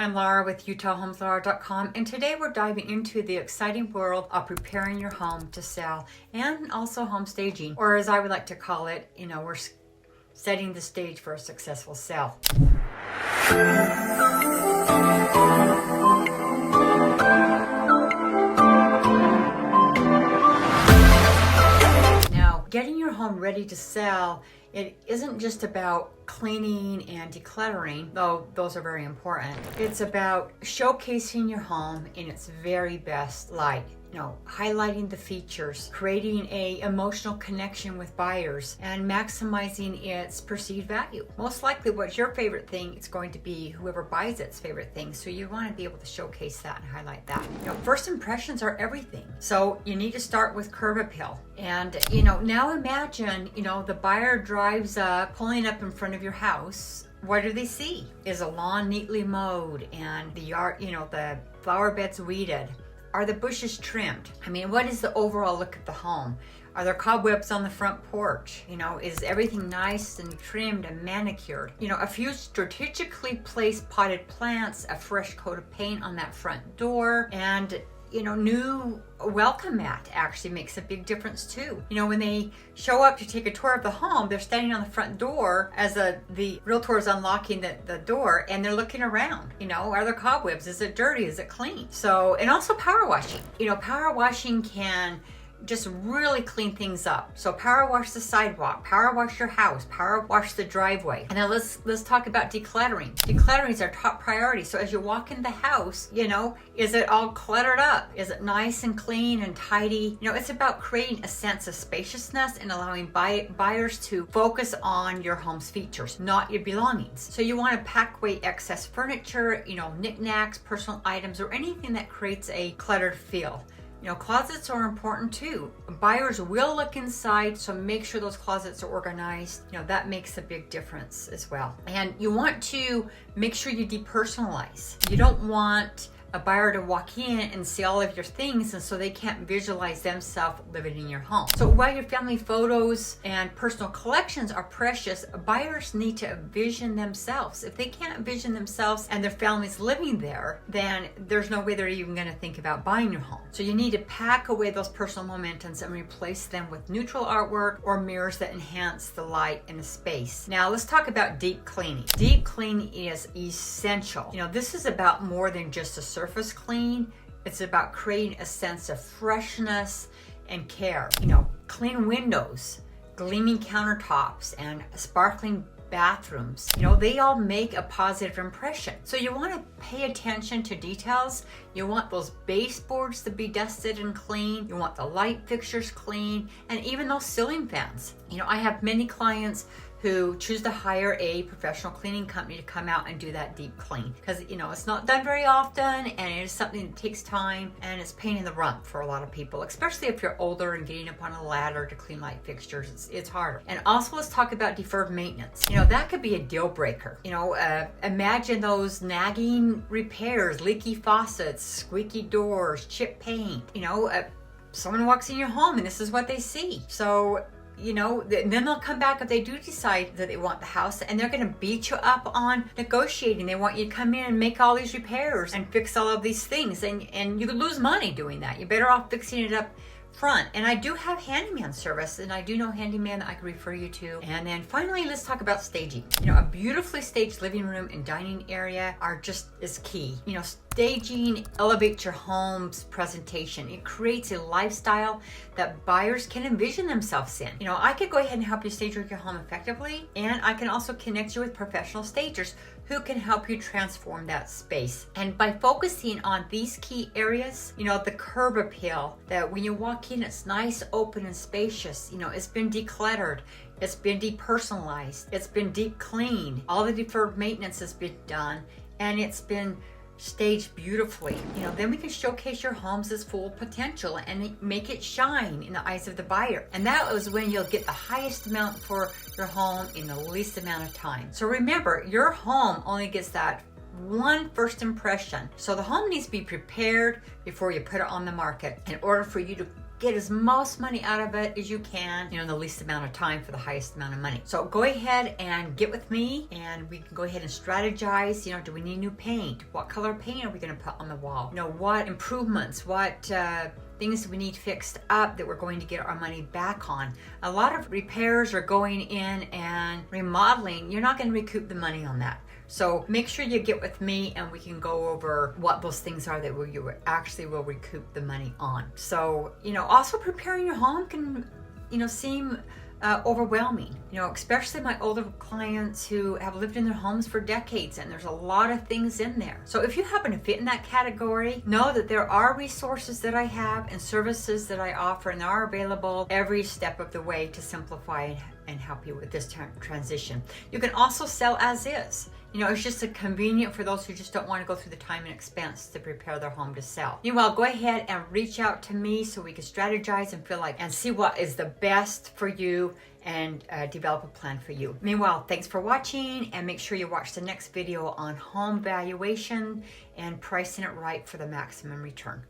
I'm Laura with UtahHomesLaura.com, and today we're diving into the exciting world of preparing your home to sell and also home staging, or as I would like to call it, we're setting the stage for a successful sale. Now, getting your home ready to sell, it isn't just about cleaning and decluttering, though those are very important. It's about showcasing your home in its very best light. Highlighting the features, creating a emotional connection with buyers, and maximizing its perceived value. Most likely what's your favorite thing, it's going to be whoever buys it's favorite thing. So you want to be able to showcase that and highlight that. First impressions are everything. So you need to start with curb appeal. And now imagine, the buyer drives up, pulling up in front of your house. What do they see? Is a lawn neatly mowed and the yard, the flower beds weeded? Are the bushes trimmed? What is the overall look of the home? Are there cobwebs on the front porch? Is everything nice and trimmed and manicured? A few strategically placed potted plants, a fresh coat of paint on that front door, and new welcome mat actually makes a big difference too. When they show up to take a tour of the home, they're standing on the front door as the realtor is unlocking the door, and they're looking around. Are there cobwebs? Is it dirty? Is it clean? So, and also power washing. Power washing can just really clean things up. So power wash the sidewalk, power wash your house, power wash the driveway. And then let's talk about decluttering. Decluttering is our top priority. So as you walk in the house, is it all cluttered up? Is it nice and clean and tidy? It's about creating a sense of spaciousness and allowing buyers to focus on your home's features, not your belongings. So you want to pack away excess furniture, knickknacks, personal items, or anything that creates a cluttered feel. Closets are important too. Buyers will look inside, so make sure those closets are organized. That makes a big difference as well. And you want to make sure you depersonalize. You don't want a buyer to walk in and see all of your things, and so they can't visualize themselves living in your home. So while your family photos and personal collections are precious, buyers need to envision themselves. If they can't envision themselves and their family's living there, then there's no way they're even going to think about buying your home. So you need to pack away those personal mementos and replace them with neutral artwork or mirrors that enhance the light in the space. Now let's talk about deep cleaning. Deep cleaning is essential. This is about more than just a surface clean. It's about creating a sense of freshness and care. Clean windows, gleaming countertops, and sparkling bathrooms. They all make a positive impression. So you want to pay attention to details. You want those baseboards to be dusted and clean. You want the light fixtures clean, and even those ceiling fans. I have many clients who choose to hire a professional cleaning company to come out and do that deep clean. Because, it's not done very often, and it is something that takes time, and it's pain in the rump for a lot of people, especially if you're older and getting up on a ladder to clean light fixtures. It's harder. And also let's talk about deferred maintenance. That could be a deal breaker. Imagine those nagging repairs, leaky faucets, squeaky doors, chipped paint. Someone walks in your home and this is what they see. So, then they'll come back if they do decide that they want the house, and they're going to beat you up on negotiating. They want you to come in and make all these repairs and fix all of these things, and you could lose money doing that. You're better off fixing it up front. And I do have handyman service, and I do know handyman that I can refer you to. And then finally, let's talk about staging. A beautifully staged living room and dining area is key. Staging elevates your home's presentation. It creates a lifestyle that buyers can envision themselves in. I could go ahead and help you stage your home effectively, and I can also connect you with professional stagers who can help you transform that space. And by focusing on these key areas, the curb appeal, that when you walk in, it's nice, open, and spacious. It's been decluttered. It's been depersonalized. It's been deep cleaned. All the deferred maintenance has been done, and it's been staged beautifully. Then we can showcase your home's full potential and make it shine in the eyes of the buyer. And that is when you'll get the highest amount for your home in the least amount of time. So remember, your home only gets that one first impression. So the home needs to be prepared before you put it on the market in order for you to get as most money out of it as you can, you know, in the least amount of time for the highest amount of money. So go ahead and get with me and we can go ahead and strategize. You know, do we need new paint? What color paint are we going to put on the wall? You know, what improvements, what things we need fixed up that we're going to get our money back on. A lot of repairs are going in and remodeling. You're not going to recoup the money on that. So make sure you get with me and we can go over what those things are that you actually will recoup the money on. So, you know, also preparing your home can, you know, seem overwhelming, you know, especially my older clients who have lived in their homes for decades, and there's a lot of things in there. So if you happen to fit in that category, know that there are resources that I have and services that I offer, and they are available every step of the way to simplify and help you with this transition. You can also sell as is. You know, it's just convenient for those who just don't want to go through the time and expense to prepare their home to sell. Meanwhile, go ahead and reach out to me so we can strategize and see what is the best for you and develop a plan for you. Meanwhile, thanks for watching, and make sure you watch the next video on home valuation and pricing it right for the maximum return.